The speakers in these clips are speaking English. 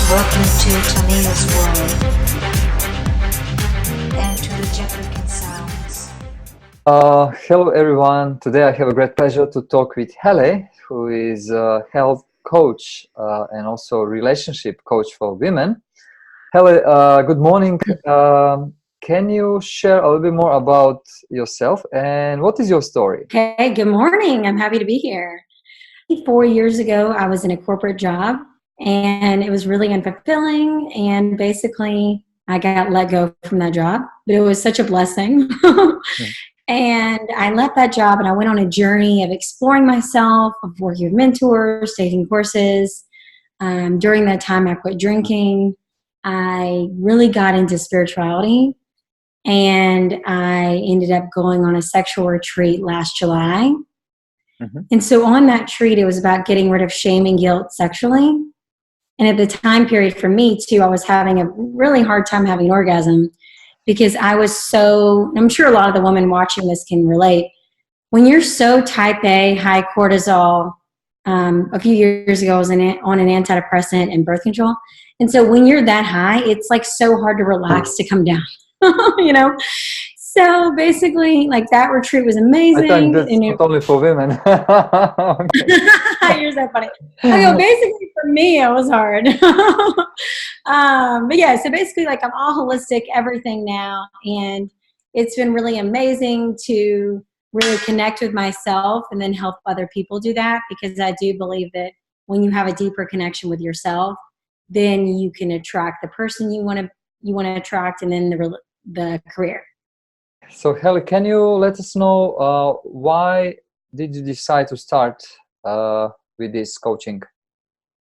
Welcome to Tanima's world and to the Jeffrican sounds. Hello everyone. Today I have a great pleasure to talk with Heley, who is a health coach and also relationship coach for women. Heley, good morning. Can you share a little bit more about yourself and what is your story? Okay, good morning. I'm happy to be here. 4 years ago, I was in a corporate job and it was really unfulfilling. And basically, I got let go from that job, but it was such a blessing. And I left that job and I went on a journey of exploring myself, of working with mentors, taking courses. During that time, I quit drinking. I really got into spirituality. And I ended up going on a sexual retreat last July. And so on that retreat, it was about getting rid of shame and guilt sexually. And at the time period for me too, I was having a really hard time having an orgasm because I was so, I'm sure a lot of the women watching this can relate. When you're so type A, high cortisol, a few years ago I was on an antidepressant and birth control. And so when you're that high, it's like so hard to relax to come down, you know? So basically, like that retreat was amazing. I think that's not only for women. You're so funny. I go, basically for me, it was hard. But yeah, so basically like I'm all holistic, everything now. And it's been really amazing to really connect with myself and then help other people do that, because I do believe that when you have a deeper connection with yourself, then you can attract the person you want to attract, and then the career. So Heley, can you let us know why did you decide to start with this coaching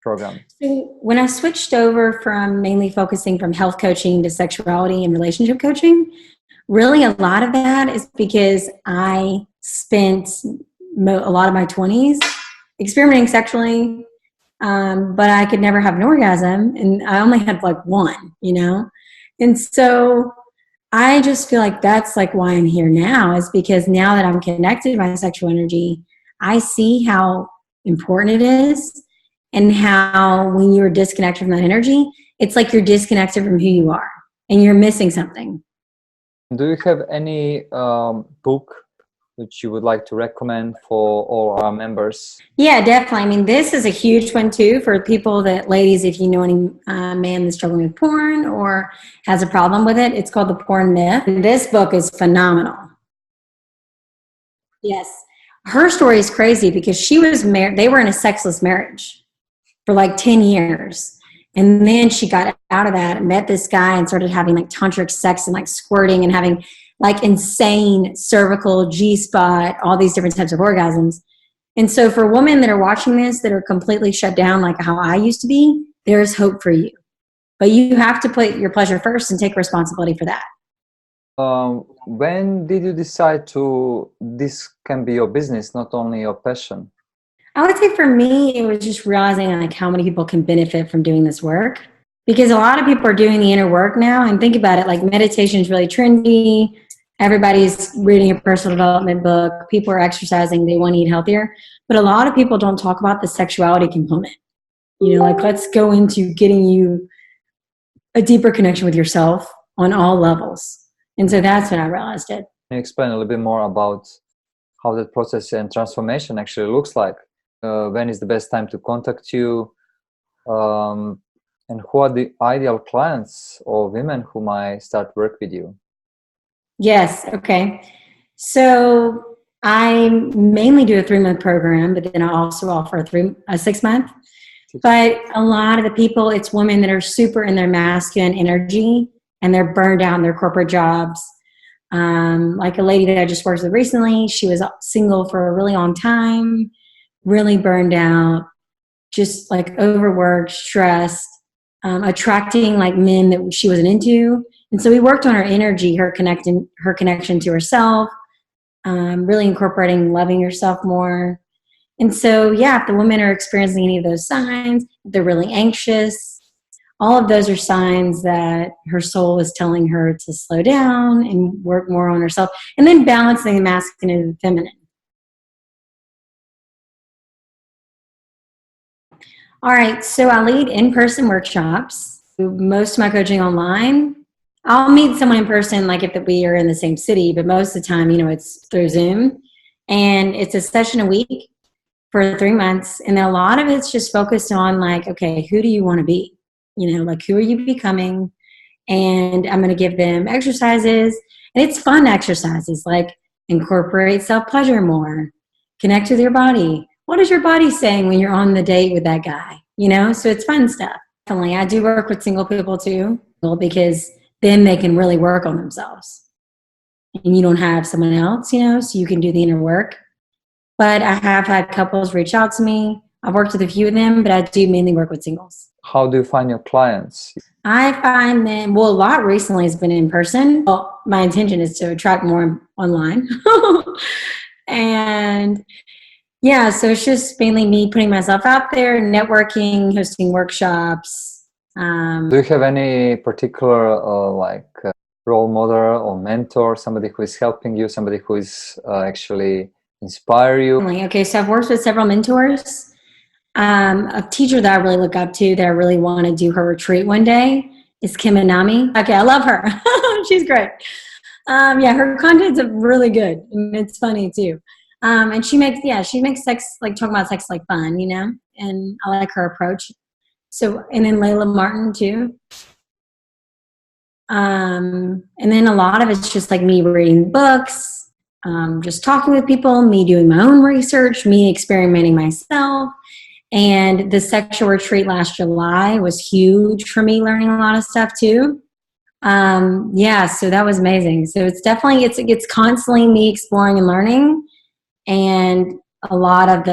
program? So when I switched over from mainly focusing from health coaching to sexuality and relationship coaching, really a lot of that is because I spent a lot of my 20s experimenting sexually, but I could never have an orgasm, and I only had like one, you know? And so I just feel like that's like why I'm here now, is because now that I'm connected to my sexual energy, I see how important it is, and how when you're disconnected from that energy, it's like you're disconnected from who you are and you're missing something. Do you have any book which you would like to recommend for all our members? Yeah, definitely. I mean, this is a huge one too for people that, ladies, if you know any man that's struggling with porn or has a problem with it, it's called The Porn Myth. And this book is phenomenal. Yes. Her story is crazy because she was married. They were in a sexless marriage for like 10 years. And then she got out of that and met this guy and started having like tantric sex and like squirting and having like insane cervical, G-spot, all these different types of orgasms. And so for women that are watching this that are completely shut down like how I used to be, there's hope for you. But you have to put your pleasure first and take responsibility for that. When did you decide this can be your business, not only your passion? I would say for me, it was just realizing like how many people can benefit from doing this work. Because a lot of people are doing the inner work now, and think about it, like meditation is really trendy. Everybody's reading a personal development book. People are exercising. They want to eat healthier. But a lot of people don't talk about the sexuality component. You know, like let's go into getting you a deeper connection with yourself on all levels. And so that's when I realized it. Can you explain a little bit more about how that process and transformation actually looks like? When is the best time to contact you? And who are the ideal clients or women who might start work with you? Yes. Okay. So I mainly do a 3-month program, but then I also offer a 6-month. But a lot of the people, it's women that are super in their masculine energy and they're burned out in their corporate jobs. Like a lady that I just worked with recently, she was single for a really long time, really burned out, just like overworked, stressed, attracting like men that she wasn't into. And so we worked on her energy, her connection to herself, really incorporating loving yourself more. And so, yeah, if the women are experiencing any of those signs, if they're really anxious, all of those are signs that her soul is telling her to slow down and work more on herself, and then balancing the masculine and the feminine. All right, so I lead in-person workshops. Most of my coaching online. I'll meet someone in person, like if we are in the same city, but most of the time, it's through Zoom. And it's a session a week for 3 months. And then a lot of it's just focused on like, okay, who do you want to be? Like who are you becoming? And I'm going to give them exercises. And it's fun exercises like incorporate self-pleasure more, connect with your body. What is your body saying when you're on the date with that guy? So it's fun stuff. Definitely. I do work with single people too, because then they can really work on themselves. And you don't have someone else, so you can do the inner work. But I have had couples reach out to me. I've worked with a few of them, but I do mainly work with singles. How do you find your clients? I find them, a lot recently has been in person. Well, my intention is to attract more online. And yeah, so it's just mainly me putting myself out there, networking, hosting workshops. Do you have any particular role model or mentor, somebody who is helping you, somebody who is actually inspire you? Okay, so I've worked with several mentors. A teacher that I really look up to that I really want to do her retreat one day is Kim Anami. Okay, I love her. She's great. Yeah, her content's really good and it's funny too. And she makes sex, like talking about sex like fun, and I like her approach. So, and then Layla Martin too. And then a lot of it's just like me reading books, just talking with people, me doing my own research, me experimenting myself. And the sexual retreat last July was huge for me, learning a lot of stuff too. Yeah, so that was amazing. So it's definitely, it's constantly me exploring and learning. And a lot of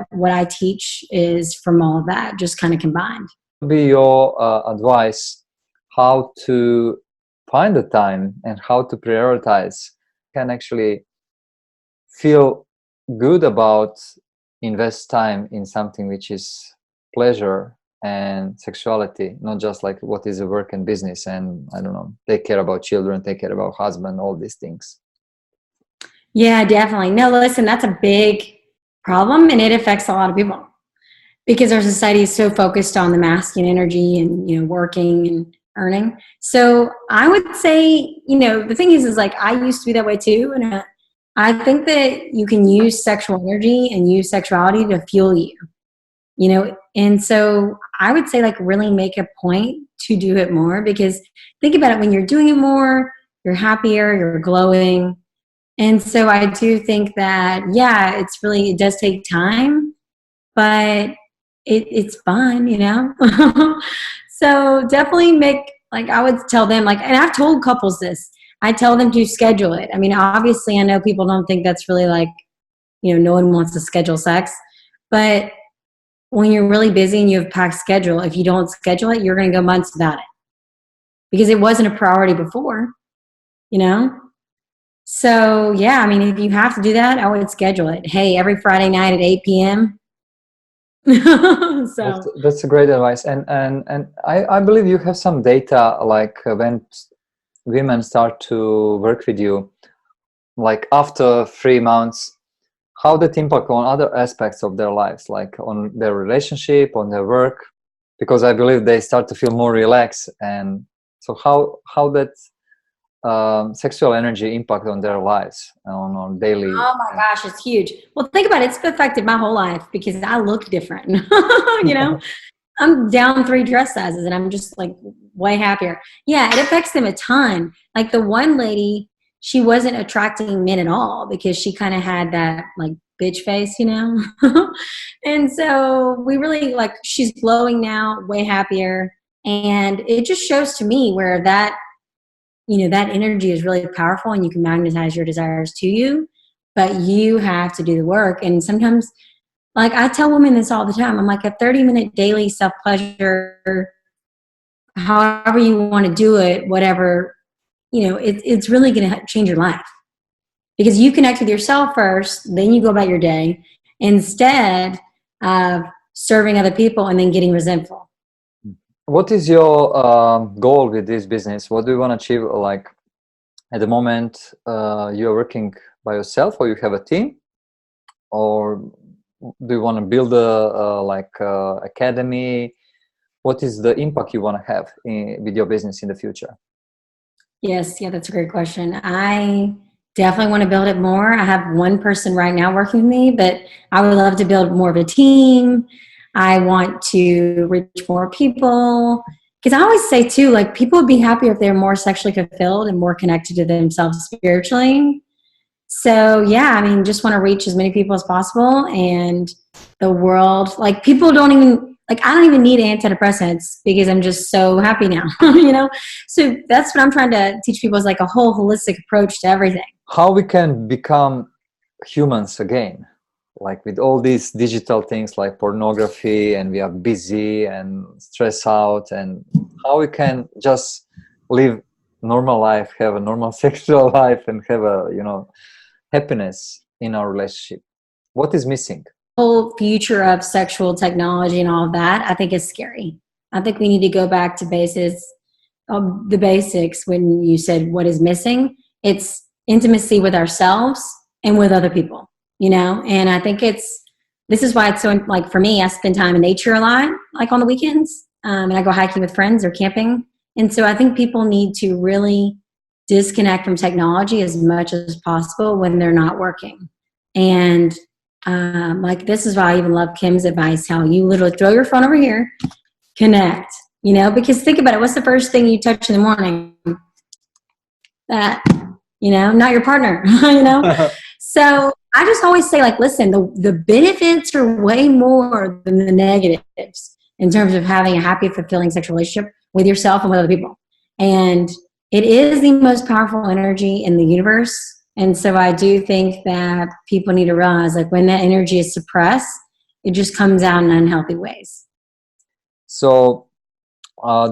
what I teach is from all of that, just kind of combined. What would be your advice how to find the time and how to prioritize? Can actually feel good about invest time in something which is pleasure and sexuality, not just like what is a work and business and I don't know, take care about children, take care about husband, all these things. Yeah, definitely. No, listen, that's a big problem and it affects a lot of people because our society is so focused on the masculine energy and, working and earning. So I would say, the thing is like, I used to be that way too. And I think that you can use sexual energy and use sexuality to fuel you, and so I would say like really make a point to do it more because think about it, when you're doing it more, you're happier, you're glowing. And so I do think that, yeah, it does take time, but it's fun, So definitely I would tell them and I've told couples this, I tell them to schedule it. I mean, obviously I know people don't think that's really no one wants to schedule sex, but when you're really busy and you have a packed schedule, if you don't schedule it, you're going to go months without it because it wasn't a priority before, So yeah, I mean, if you have to do that, I would schedule it. Hey, every Friday night at 8 p.m. So that's a great advice, and I believe you have some data like when women start to work with you, like after 3 months, how that impact on other aspects of their lives, like on their relationship, on their work, because I believe they start to feel more relaxed, and so how that sexual energy impact on their lives on daily. Oh my gosh, it's huge. Well, think about it. It's affected my whole life because I look different. I'm down 3 dress sizes and I'm just like way happier. Yeah, it affects them a ton. Like the one lady, she wasn't attracting men at all because she kind of had that like bitch face, And so we really she's glowing now, way happier. And it just shows to me where that energy is really powerful and you can magnetize your desires to you, but you have to do the work. And sometimes, I tell women this all the time, I'm like, a 30-minute daily self-pleasure, however you want to do it, whatever, it's really going to change your life because you connect with yourself first, then you go about your day instead of serving other people and then getting resentful. What is your goal with this business? What do you want to achieve? Like at the moment, you are working by yourself, or you have a team, or Do you want to build a academy? What is the impact you want to have with your business in the future? Yes, yeah, that's a great question. I definitely want to build it more. I have one person right now working with me, but I would love to build more of a team. I want to reach more people. Because I always say too, like people would be happier if they're more sexually fulfilled and more connected to themselves spiritually. So yeah, I mean, just want to reach as many people as possible, and the world, like people don't even like I don't even need antidepressants because I'm just so happy now, you know. So that's what I'm trying to teach people is like a whole holistic approach to everything. How we can become humans again, like with all these digital things like pornography, and we are busy and stressed out, and how we can just live normal life, have a normal sexual life, and have a happiness in our relationship. What is missing? Whole future of sexual technology and all of that, I think is scary. I think we need to go back to the basics. When you said what is missing, it's intimacy with ourselves and with other people, you know. And I think this is why it's so, like for me, I spend time in nature a lot, like on the weekends, and I go hiking with friends or camping. And so I think people need to really disconnect from technology as much as possible when they're not working. And like this is why I even love Kim's advice, how you literally throw your phone over here, connect, you know, because think about it. What's the first thing you touch in the morning? That, you know, not your partner, you know? So I just always say, like, listen, the benefits are way more than the negatives in terms of having a happy, fulfilling sexual relationship with yourself and with other people. And it is the most powerful energy in the universe. And so I do think that people need to realize, like, when that energy is suppressed, it just comes out in unhealthy ways. So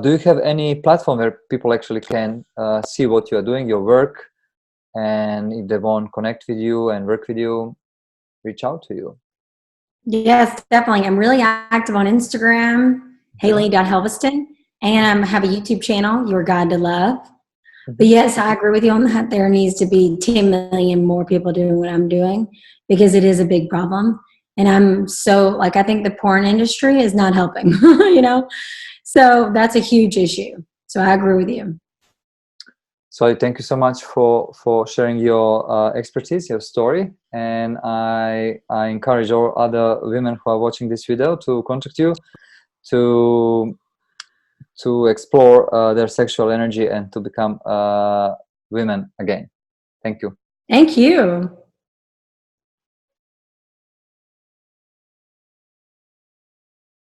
do you have any platform where people actually can see what you are doing, your work, and if they want to connect with you and work with you, reach out to you? Yes, definitely. I'm really active on Instagram, Okay. Heley.Helveston, and I have a YouTube channel, Your Guide to Love. But Mhm. yes, I agree with you on that. There needs to be 10 million more people doing what I'm doing because it is a big problem. And I'm so, like, I think the porn industry is not helping, you know? So that's a huge issue. So I agree with you. So thank you so much for sharing your expertise, your story, and I encourage all other women who are watching this video to contact you to explore their sexual energy and to become women again. Thank you. Thank you.